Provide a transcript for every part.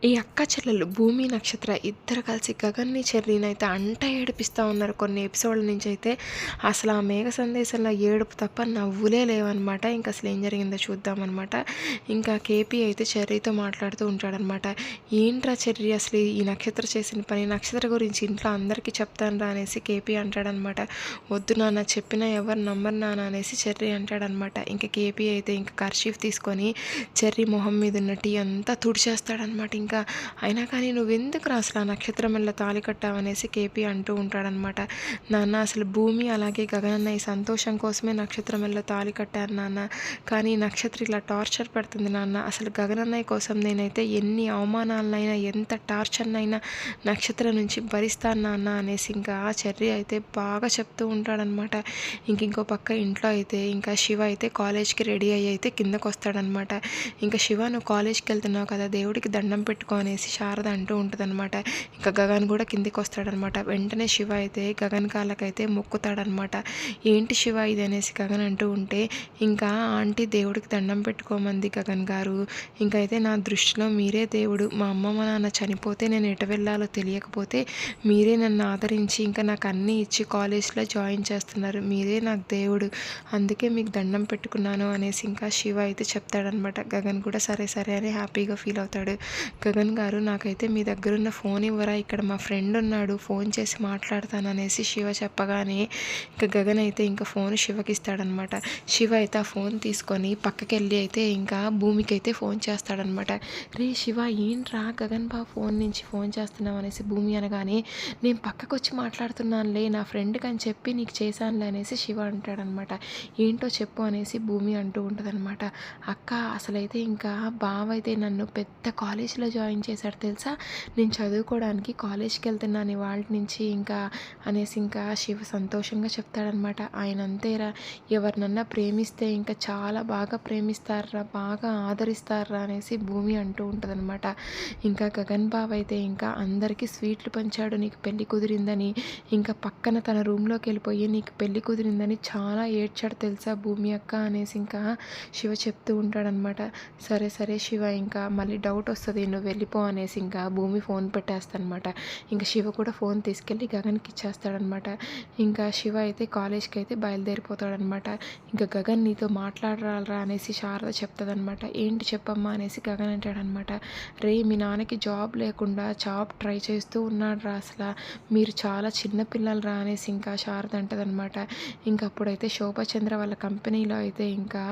ఈ అక్క చెల్లెలు భూమి, నక్షత్ర ఇద్దరు కలిసి గగన్ని, చెర్రీనైతే ఏడిపిస్తూ ఉన్నారు కొన్ని ఎపిసోడ్ల నుంచి అయితే. అసలు ఆ మేఘ సందేశంలో ఏడుపు తప్ప నవ్వులే లేవనమాట. ఇంకా అసలు ఏం జరిగిందో చూద్దామన్నమాట. ఇంకా కేపీ అయితే చెర్రీతో మాట్లాడుతూ ఉంటాడనమాట. ఏంట్రా చెర్రీ, అసలు ఈ నక్షత్ర చేసిన పని, నక్షత్ర గురించి ఇంట్లో అందరికీ చెప్తాను రా అనేసి కేపీ అంటాడనమాట. వద్దు నాన్న, చెప్పినా ఎవరు నమ్మరు నాన్న అనేసి చెర్రీ అంటాడనమాట. ఇంకా కేపీ అయితే ఇంకా కర్చీఫ్ తీసుకొని చెర్రీ మొహం మీద ఉన్న టీ అంతా తుడిచేస్తాడనమాట. ఇంకా అయినా కానీ నువ్వెందుకు అసలు ఆ నక్షత్రం వల్ల తాళి కట్టావనేసి కేపీ అంటూ ఉంటాడనమాట. నాన్న, అసలు భూమి అలాగే గగనన్న ఈ సంతోషం కోసమే నక్షత్రం వల్ల తాళి కట్టారు నాన్న, కానీ నక్షత్రం ఇలా టార్చర్ పెడుతుంది నాన్న. అసలు గగనన్నయ్య కోసం నేనైతే ఎన్ని అవమానాలనైనా ఎంత టార్చర్నైనా నక్షత్రం నుంచి భరిస్తాను నాన్న అనేసి ఇంకా చెర్రీ అయితే బాగా చెప్తూ ఉంటాడనమాట. ఇంకో పక్క ఇంట్లో అయితే ఇంకా శివ అయితే కాలేజ్కి రెడీ అయ్యి అయితే కిందకు వస్తాడనమాట. ఇంకా శివ, నువ్వు కాలేజ్కి వెళ్తున్నావు కదా, దేవుడికి దండం పెట్టుకో అనేసి శారద అంటూ ఉంటుందన్నమాట. ఇంకా గగన్ కూడా కిందికి వస్తాడనమాట. వెంటనే శివ అయితే గగన్ కాళ్ళకైతే మొక్కుతాడనమాట. ఏంటి శివ ఇది అనేసి గగన్ అంటూ ఉంటే, ఇంకా ఆంటీ దేవుడికి దండం పెట్టుకోమంది గగన్ గారు, ఇంకైతే నా దృష్టిలో మీరే దేవుడు. మా అమ్మ మా నాన్న చనిపోతే నేను ఎటు వెళ్ళాలో తెలియకపోతే మీరే నన్ను ఆదరించి ఇంకా నాకు అన్నీ ఇచ్చి కాలేజ్లో జాయిన్ చేస్తున్నారు. మీరే నాకు దేవుడు, అందుకే మీకు దండం పెట్టుకున్నాను అనేసి ఇంకా శివ అయితే చెప్తాడనమాట. గగన్ కూడా సరే సరే అని హ్యాపీగా ఫీల్ అవుతాడు. గగన్ గారు, నాకైతే మీ దగ్గర ఉన్న ఫోన్ ఇవ్వరా, ఇక్కడ మా ఫ్రెండ్ ఉన్నాడు, ఫోన్ చేసి మాట్లాడతాను అనేసి శివ చెప్పగానే ఇంకా గగన్ అయితే ఇంకా ఫోన్ శివకి ఇస్తాడనమాట. శివ అయితే ఆ ఫోన్ తీసుకొని పక్కకి వెళ్ళి అయితే ఇంకా భూమికి అయితే ఫోన్ చేస్తాడనమాట. రే శివ, ఏంట్రా గగన్ బా ఫోన్ నుంచి ఫోన్ చేస్తున్నావు అనేసి భూమి అనగానే, నేను పక్కకు వచ్చి మాట్లాడుతున్నానులే, నా ఫ్రెండ్కి అని చెప్పి నీకు చేశానులే అనేసి శివ అంటాడనమాట. ఏంటో చెప్పు అనేసి భూమి అంటూ ఉంటుందన్నమాట. అక్క, అసలైతే ఇంకా బావ అయితే నన్ను పెద్ద కాలేజీలో జాయిన్ చేశాడు తెలుసా, నేను చదువుకోవడానికి కాలేజ్కి వెళ్తున్నాను వాళ్ళ నుంచి ఇంకా అనేసి ఇంకా శివ సంతోషంగా చెప్తాడనమాట. ఆయన అంతేరా, ఎవరినన్నా ప్రేమిస్తే ఇంకా చాలా బాగా ప్రేమిస్తారా, బాగా ఆదరిస్తారా అనేసి భూమి అంటూ ఉంటుందన్నమాట. ఇంకా గగన్ బావ అయితే ఇంకా అందరికీ స్వీట్లు పంచాడు నీకు పెళ్ళి కుదిరిందని, ఇంకా పక్కన తన రూమ్లోకి వెళ్ళిపోయి నీకు పెళ్ళి కుదిరిందని చాలా ఏడ్చాడు తెలుసా భూమి అక్క అనేసి ఇంకా శివ చెప్తూ ఉంటాడనమాట. సరే సరే శివ, ఇంకా మళ్ళీ డౌట్ వస్తుంది, నువ్వు వెళ్ళిపో అనేసి ఇంకా భూమి ఫోన్ పెట్టేస్తానమాట. ఇంకా శివ కూడా ఫోన్ తీసుకెళ్ళి గగన్కి ఇచ్చేస్తాడనమాట. ఇంకా శివ అయితే కాలేజ్కి అయితే బయలుదేరిపోతాడనమాట. ఇంకా గగన్ నీతో మాట్లాడరాలరా అనేసి శారద చెప్తుందనమాట. ఏంటి చెప్పమ్మా అనేసి గగన్ అంటాడనమాట. రే, మీ నాన్నకి జాబ్ లేకుండా జాబ్ ట్రై చేస్తూ ఉన్నాడు రా, అసలు మీరు చాలా చిన్నపిల్లలు రా అనేసి ఇంకా శారద అంటదనమాట. ఇంకా అప్పుడైతే శోభాచంద్ర వాళ్ళ కంపెనీలో అయితే ఇంకా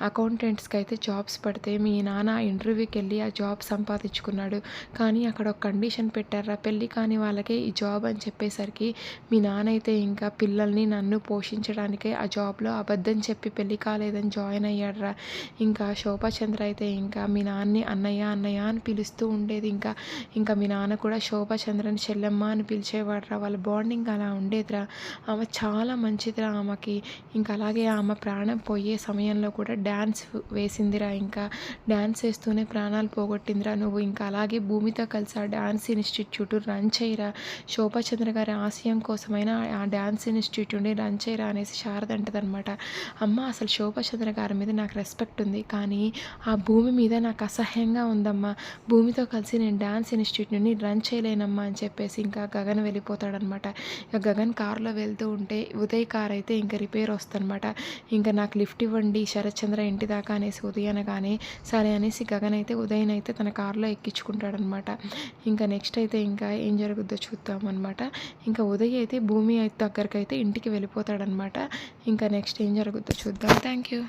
అకౌంటెంట్స్కి అయితే జాబ్స్ పడితే మీ నాన్న ఇంటర్వ్యూకి వెళ్ళి ఆ జాబ్ సంపాదించుకున్నాడు, కానీ అక్కడ ఒక కండిషన్ పెట్టారా, పెళ్ళి కాని వాళ్ళకే ఈ జాబ్ అని చెప్పేసరికి మీ నాన్న అయితే ఇంకా పిల్లల్ని నన్ను పోషించడానికే ఆ జాబ్లో అబద్ధం చెప్పి పెళ్ళి కాలేదని జాయిన్ అయ్యాడరా. ఇంకా శోభాచంద్ర అయితే ఇంకా మీ నాన్నని అన్నయ్య అన్నయ్య అని పిలుస్తూ ఉండేది. ఇంకా మీ నాన్న కూడా శోభాచంద్రని చెల్లెమ్మ అని పిలిచేవాడరా. వాళ్ళ బాండింగ్ అలా ఉండేదిరా. ఆమె చాలా మంచిదిరా ఆమెకి. ఇంకా అలాగే ఆమె ప్రాణం పోయే సమయంలో కూడా డ్యాన్స్ వేసిందిరా, ఇంకా డ్యాన్స్ వేస్తూనే ప్రాణాలు పోగొట్టిందిరా. నువ్వు ఇంకా అలాగే భూమితో కలిసి ఆ డ్యాన్స్ ఇన్స్టిట్యూట్ రన్ చేయరా, శోభాచంద్ర గారి ఆశయం కోసమైనా ఆ డ్యాన్స్ ఇన్స్టిట్యూట్ని రన్ చేయరా అనేసి శారద అంటదనమాట. అమ్మ, అసలు శోభాచంద్ర గారి మీద నాకు రెస్పెక్ట్ ఉంది, కానీ ఆ భూమి మీద నాకు అసహ్యంగా ఉందమ్మా, భూమితో కలిసి నేను డ్యాన్స్ ఇన్స్టిట్యూట్ని రన్ చేయలేనమ్మా అని చెప్పేసి ఇంకా గగన్ వెళ్ళిపోతాడనమాట. ఇక గగన్ కారులో వెళ్తూ ఉంటే ఉదయ్ కార్ అయితే ఇంకా రిపేర్ వస్తుందన్నమాట. ఇంకా నాకు లిఫ్ట్ ఇవ్వండి శరత్చంద్ర ఇంటి దాకా అనేసి ఉదయ్ అనగానే సరే అనేసి గగన్ అయితే ఉదయ్ అయితే తన కారులో ఎక్కించుకుంటాడనమాట. ఇంకా నెక్స్ట్ అయితే ఇంకా ఏం జరుగుద్దో చూద్దామన్నమాట. ఇంకా ఉదయ్ అయితే భూమి అయితే దగ్గరికి అయితే ఇంటికి వెళ్ళిపోతాడనమాట. ఇంకా నెక్స్ట్ ఏం జరుగుద్దో చూద్దాం. Thank you.